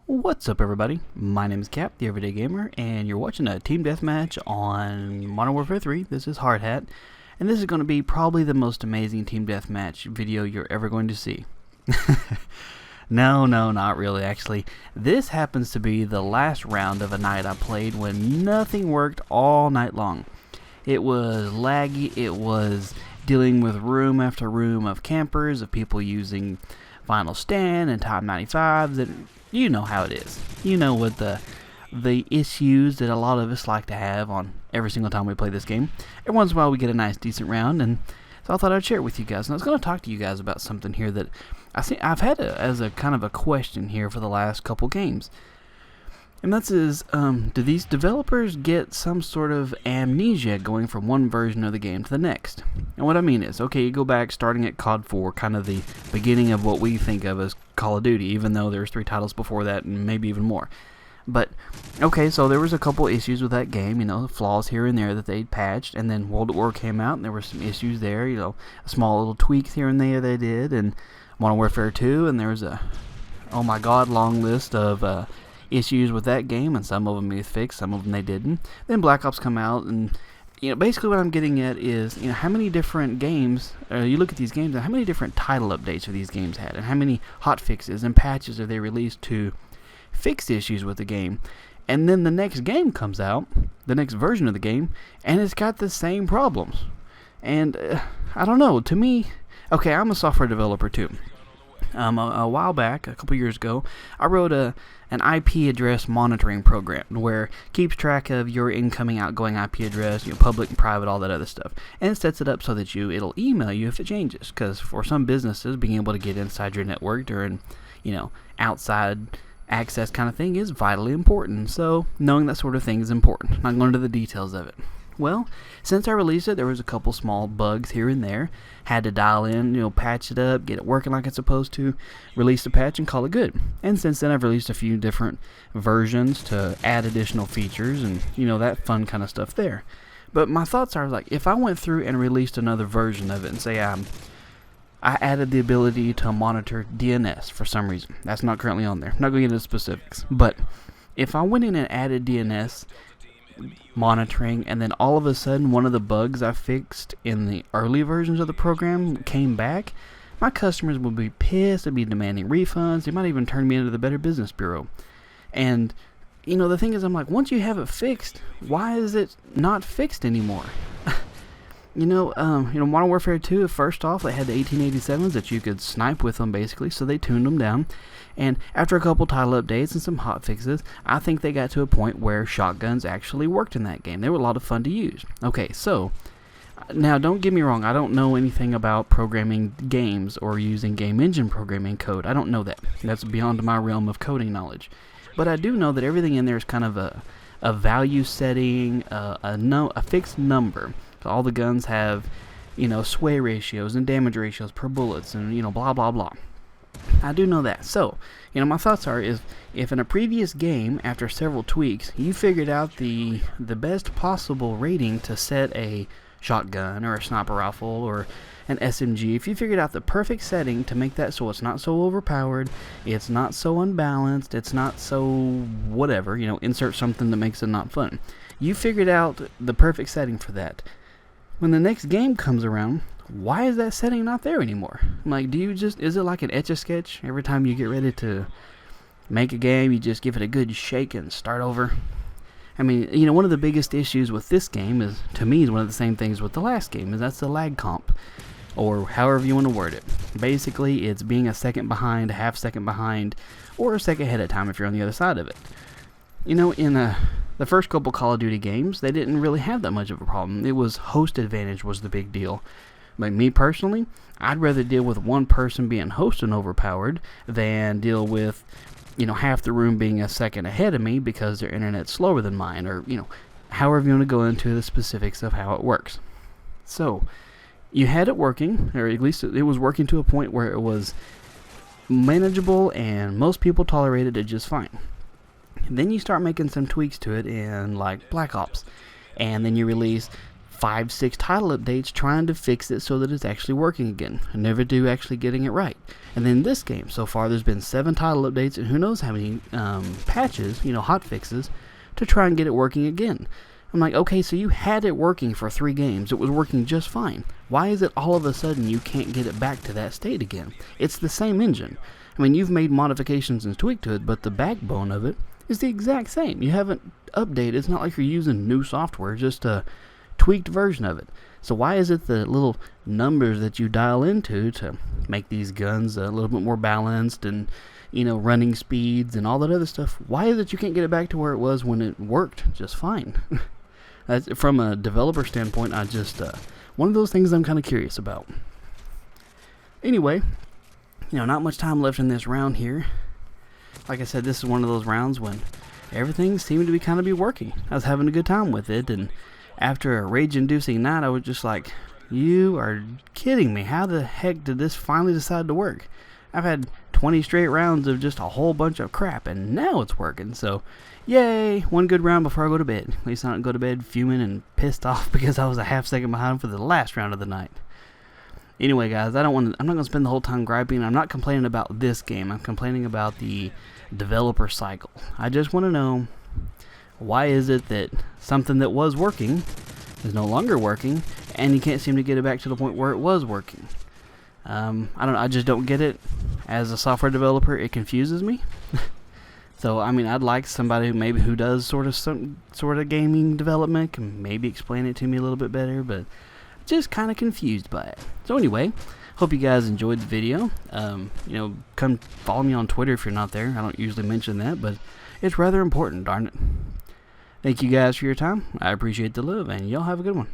What's up, everybody? My name is Cap, the Everyday Gamer, and you're watching a team deathmatch on Modern Warfare 3. This is Hardhat, and this is going to be probably the most amazing team deathmatch video you're ever going to see. No, not really, actually. This happens to be the last round of a night I played when nothing worked all night long. It was laggy, it was dealing with room after room of campers, of people using Final Stand and Top 95s, and you know how it is. You know what the issues that a lot of us like to have on every single time we play this game. Every once in a while we get a nice decent round, and so I thought I'd share it with you guys. And I was going to talk to you guys about something here that I've had as a kind of a question here for the last couple games. And that's do these developers get some sort of amnesia going from one version of the game to the next? And what I mean is, okay, you go back starting at COD 4, kind of the beginning of what we think of as Call of Duty, even though there's 3 titles before that and maybe even more. But, okay, so there was a couple issues with that game, flaws here and there that they'd patched, and then World at War came out, and there were some issues there, small little tweaks here and there they did, and Modern Warfare 2, and there was a, oh my god, long list of issues with that game, and some of them they fixed, some of them they didn't. Then Black Ops come out, and basically what I'm getting at is, how many different games, you look at these games, and how many different title updates have these games had, and how many hot fixes and patches have they released to fix issues with the game. And then the next game comes out, the next version of the game, and it's got the same problems. And I don't know, to me, okay, I'm a software developer too. A while back, a couple years ago, I wrote an IP address monitoring program where it keeps track of your incoming, outgoing IP address, public and private, all that other stuff, and it sets it up so that it'll email you if it changes. Because for some businesses, being able to get inside your network during, outside access kind of thing is vitally important. So knowing that sort of thing is important. Not going into the details of it. Well, since I released it, there was a couple small bugs here and there. Had to dial in, patch it up, get it working like it's supposed to, release the patch and call it good. And since then I've released a few different versions to add additional features and, that fun kind of stuff there. But my thoughts are like, if I went through and released another version of it and say I added the ability to monitor DNS for some reason. That's not currently on there. I'm not going to get into specifics. But if I went in and added DNS monitoring, and then all of a sudden one of the bugs I fixed in the early versions of the program came back, my customers would be pissed. They'd be demanding refunds. They might even turn me into the Better Business Bureau. And the thing is, I'm like, once you have it fixed, why is it not fixed anymore? Modern Warfare 2, first off, they had the 1887s that you could snipe with them, basically, so they tuned them down. And after a couple title updates and some hot fixes, I think they got to a point where shotguns actually worked in that game. They were a lot of fun to use. Okay, so, now don't get me wrong, I don't know anything about programming games or using game engine programming code. I don't know that. That's beyond my realm of coding knowledge. But I do know that everything in there is kind of a value setting, a fixed number. All the guns have, sway ratios and damage ratios per bullets and, blah, blah, blah. I do know that. So, my thoughts are if in a previous game, after several tweaks, you figured out the best possible rating to set a shotgun or a sniper rifle or an SMG, if you figured out the perfect setting to make that so it's not so overpowered, it's not so unbalanced, it's not so whatever, insert something that makes it not fun. You figured out the perfect setting for that. When the next game comes around, why is that setting not there anymore? Like, is it like an Etch-a-Sketch? Every time you get ready to make a game, you just give it a good shake and start over? I mean, one of the biggest issues with this game is, to me, is one of the same things with the last game, is that's the lag comp, or however you want to word it. Basically, it's being a second behind, a half second behind, or a second ahead of time if you're on the other side of it. In the first couple Call of Duty games, they didn't really have that much of a problem. It was host advantage was the big deal. But me personally, I'd rather deal with one person being host and overpowered than deal with, half the room being a second ahead of me because their internet's slower than mine, or, however you want to go into the specifics of how it works. So, you had it working, or at least it was working to a point where it was manageable and most people tolerated it just fine. Then you start making some tweaks to it in like Black Ops, and then you release 5-6 title updates trying to fix it so that it's actually working again. I never do actually getting it right. And then this game, so far there's been 7 title updates and who knows how many patches, hot fixes, to try and get it working again. I'm like, okay, so you had it working for 3 games. It was working just fine. Why is it all of a sudden you can't get it back to that state again? It's the same engine. I mean, you've made modifications and tweaked to it, but the backbone of it is the exact same. You haven't updated. It's not like you're using new software, just a tweaked version of it. So why is it the little numbers that you dial into to make these guns a little bit more balanced and, running speeds and all that other stuff, why is it you can't get it back to where it was when it worked just fine? That's, from a developer standpoint, I just, one of those things I'm kind of curious about. Anyway, not much time left in this round here. Like I said, this is one of those rounds when everything seemed to be kind of working. I was having a good time with it, and after a rage-inducing night, I was just like, you are kidding me. How the heck did this finally decide to work? I've had 20 straight rounds of just a whole bunch of crap, and now it's working. So, yay, one good round before I go to bed. At least I don't go to bed fuming and pissed off because I was a half second behind for the last round of the night. Anyway, guys, I'm not going to spend the whole time griping. I'm not complaining about this game. I'm complaining about the developer cycle. I just want to know, why is it that something that was working is no longer working, and you can't seem to get it back to the point where it was working? I don't know. I just don't get it. As a software developer, it confuses me. So, I mean, I'd like somebody who does sort of gaming development can maybe explain it to me a little bit better, but just kind of confused by it. So anyway, hope you guys enjoyed the video. Come follow me on Twitter if you're not there. I don't usually mention that, but it's rather important, darn it. Thank you guys for your time. I appreciate the love, and y'all have a good one.